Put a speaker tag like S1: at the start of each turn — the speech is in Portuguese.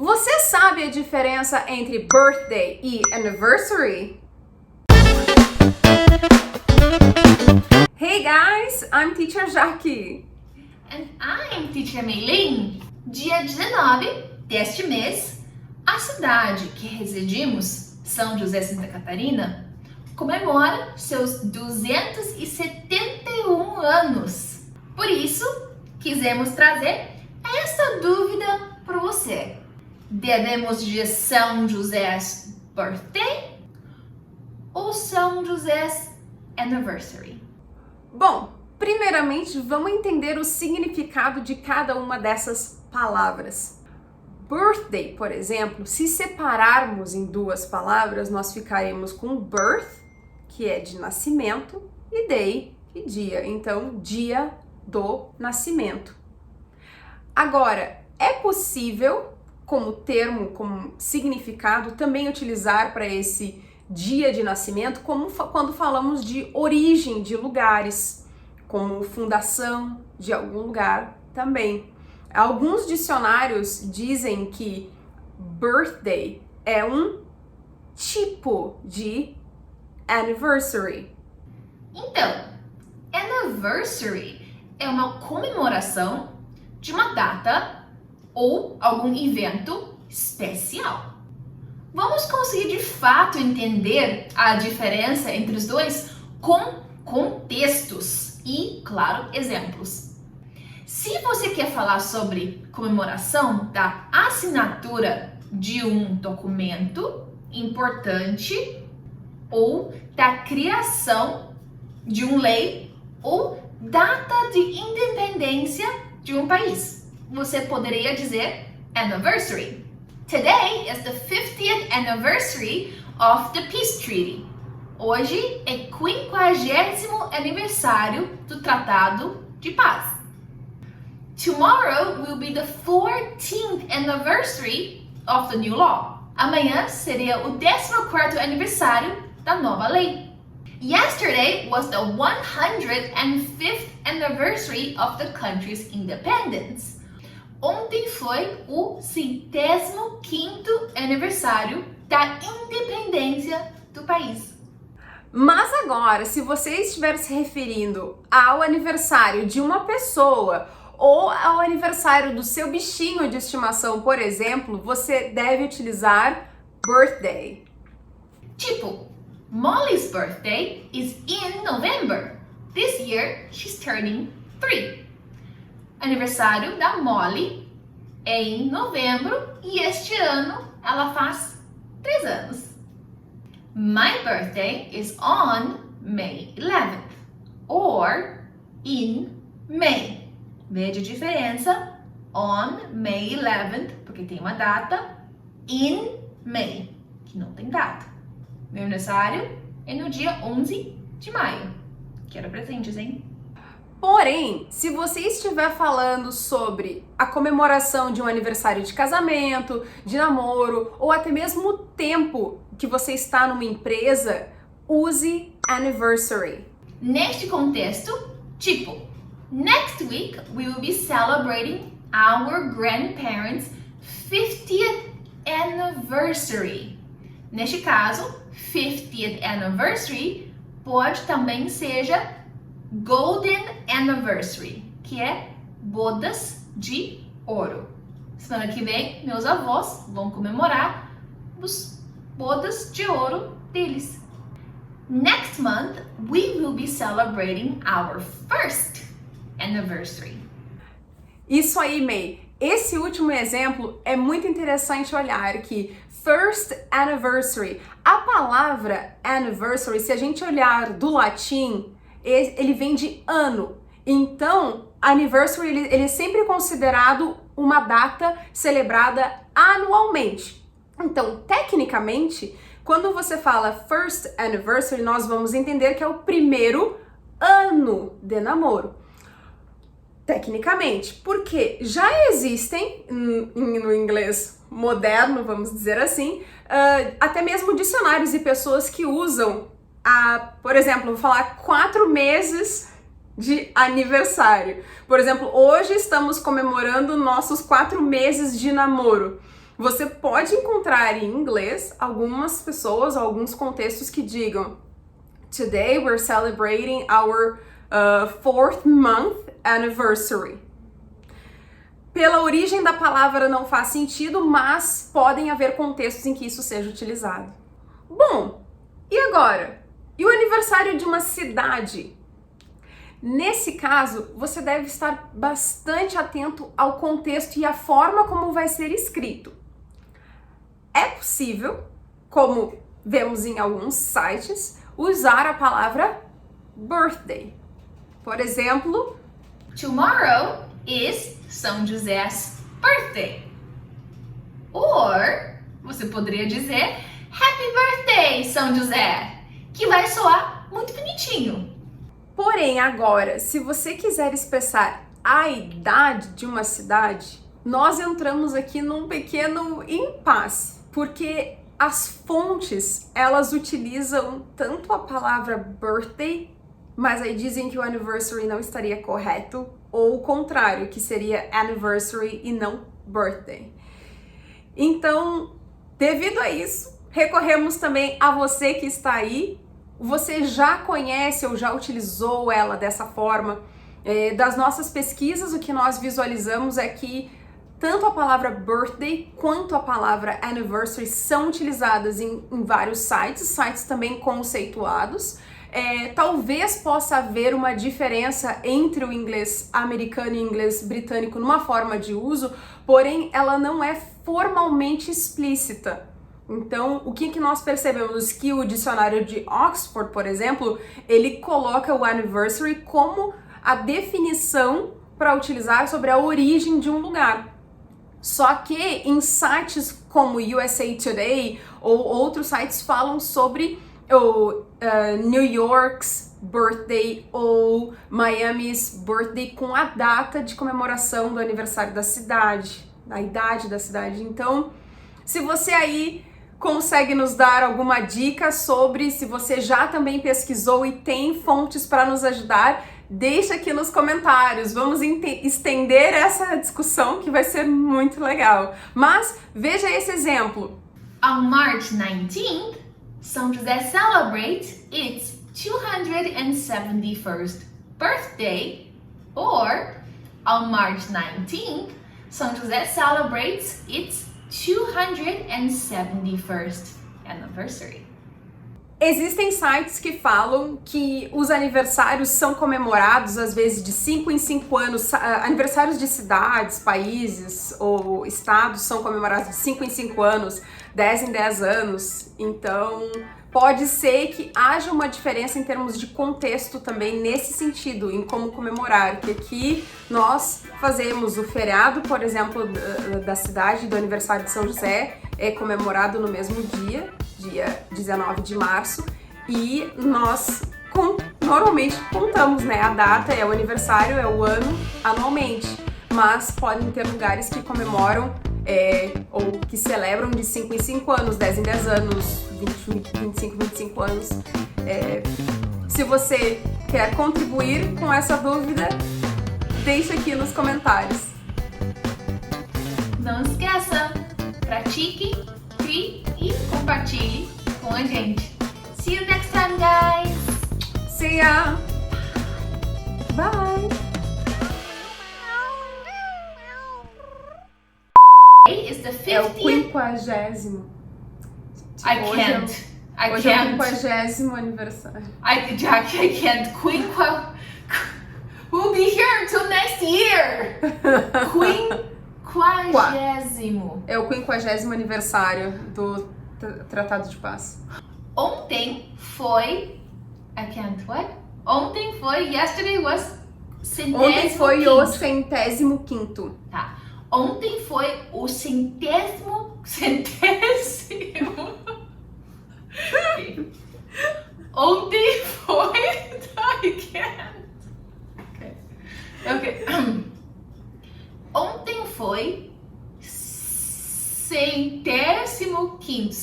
S1: Você sabe a diferença entre birthday e anniversary? Hey guys, I'm Teacher Jackie.
S2: And I'm Teacher Meilin. Dia 19 deste mês, a cidade que residimos, São José, Santa Catarina, comemora seus 271 anos. Por isso, quisemos trazer essa dúvida para você. Devemos dizer São José's birthday ou São José's anniversary?
S1: Bom, primeiramente vamos entender o significado de cada uma dessas palavras. Birthday, por exemplo, se separarmos em duas palavras, nós ficaremos com birth, que é de nascimento, e day, que dia. Então, dia do nascimento. Agora, é possível, como termo, como significado, também utilizar para esse dia de nascimento, como quando falamos de origem de lugares, como fundação de algum lugar também. Alguns dicionários dizem que birthday é um tipo de anniversary.
S2: Então, anniversary é uma comemoração de uma data ou algum evento especial. Vamos conseguir de fato entender a diferença entre os dois com contextos e, claro, exemplos. Se você quer falar sobre comemoração da assinatura de um documento importante ou da criação de uma lei ou data de independência de um país, você poderia dizer anniversary. Today is the 50th anniversary of the Peace Treaty. Hoje é 50º aniversário do Tratado de Paz. Tomorrow will be the 14th anniversary of the new law. Amanhã seria o 14º aniversário da nova lei. Yesterday was the 105th anniversary of the country's independence. Ontem foi o 105º aniversário da independência do país.
S1: Mas agora, se você estiver se referindo ao aniversário de uma pessoa ou ao aniversário do seu bichinho de estimação, por exemplo, você deve utilizar birthday.
S2: Tipo, Molly's birthday is in November. This year, she's turning 3. Aniversário da Molly é em novembro e este ano ela faz 3 anos. My birthday is on May 11th or in May. Veja a diferença, on May 11th, porque tem uma data, in May, que não tem data. Meu aniversário é no dia 11 de maio. Quero presentes, hein?
S1: Porém, se você estiver falando sobre a comemoração de um aniversário de casamento, de namoro, ou até mesmo o tempo que você está numa empresa, use anniversary.
S2: Neste contexto, tipo, next week we will be celebrating our grandparents' 50th anniversary. Neste caso, 50th anniversary pode também seja golden anniversary, que é bodas de ouro. Semana que vem, meus avós vão comemorar os bodas de ouro deles. Next month, we will be celebrating our first anniversary.
S1: Isso aí, May. Esse último exemplo é muito interessante olhar que first anniversary, a palavra anniversary, se a gente olhar do latim, ele vem de ano. Então, anniversary ele é sempre considerado uma data celebrada anualmente. Então, tecnicamente, quando você fala first anniversary, nós vamos entender que é o primeiro ano de namoro. Tecnicamente, porque já existem, no inglês moderno, vamos dizer assim, até mesmo dicionários e pessoas que usam, por exemplo, vou falar 4 meses de aniversário. Por exemplo, hoje estamos comemorando nossos 4 meses de namoro. Você pode encontrar em inglês algumas pessoas, alguns contextos que digam Today we're celebrating our 4th month anniversary. Pela origem da palavra não faz sentido, mas podem haver contextos em que isso seja utilizado. Bom, e agora? E o aniversário de uma cidade? Nesse caso, você deve estar bastante atento ao contexto e à forma como vai ser escrito. É possível, como vemos em alguns sites, usar a palavra birthday. Por exemplo,
S2: Tomorrow is São José's birthday. Or você poderia dizer Happy Birthday, São José, que vai soar muito bonitinho.
S1: Porém, agora, se você quiser expressar a idade de uma cidade, nós entramos aqui num pequeno impasse, porque as fontes, elas utilizam tanto a palavra birthday, mas aí dizem que o anniversary não estaria correto, ou o contrário, que seria anniversary e não birthday. Então, devido a isso, recorremos também a você que está aí. Você já conhece ou já utilizou ela dessa forma? Das nossas pesquisas, o que nós visualizamos é que tanto a palavra birthday quanto a palavra anniversary são utilizadas em vários sites também conceituados. Talvez possa haver uma diferença entre o inglês americano e o inglês britânico numa forma de uso, porém ela não é formalmente explícita. Então, o que nós percebemos? Que o dicionário de Oxford, por exemplo, ele coloca o anniversary como a definição para utilizar sobre a origem de um lugar. Só que em sites como USA Today ou outros sites falam sobre o New York's birthday ou Miami's birthday com a data de comemoração do aniversário da cidade, da idade da cidade. Então, se você aí consegue nos dar alguma dica sobre, se você já também pesquisou e tem fontes para nos ajudar, deixa aqui nos comentários. Vamos estender essa discussão que vai ser muito legal. Mas veja esse exemplo.
S2: On March 19th, São José celebrates its 271st birthday. Or, on March 19th, São José celebrates its 271st anniversary.
S1: Existem sites que falam que os aniversários são comemorados às vezes de 5 em 5 anos, aniversários de cidades, países ou estados são comemorados de 5 em 5 anos, 10 em 10 anos, então pode ser que haja uma diferença em termos de contexto também nesse sentido, em como comemorar, que aqui nós fazemos o feriado, por exemplo, da cidade, do aniversário de São José, é comemorado no mesmo dia 19 de março, e nós normalmente contamos, né, a data, é o aniversário, é o ano, anualmente, mas podem ter lugares que comemoram ou que celebram de 5 em 5 anos, 10 em 10 anos, 25 anos. Se você quer contribuir com essa dúvida, deixa aqui nos comentários.
S2: Não esqueça, pratique, crie e compartilhe com a gente. See you next time, guys!
S1: See ya! Bye!
S2: Today is the 50th.
S1: É o 50º.
S2: I can't. I
S1: Hoje é o
S2: can't.
S1: 50º aniversário.
S2: Jack, I can't. We'll be here until next year. 50º.
S1: É o 50º aniversário do Tratado de Paz.
S2: Ontem foi. I can't. What? Ontem foi. Yesterday was.
S1: Ontem foi o 105º.
S2: Tá. Ontem foi o centésimo. Okay. Ontem foi. I can't. Okay. Ontem foi centésimo quinto.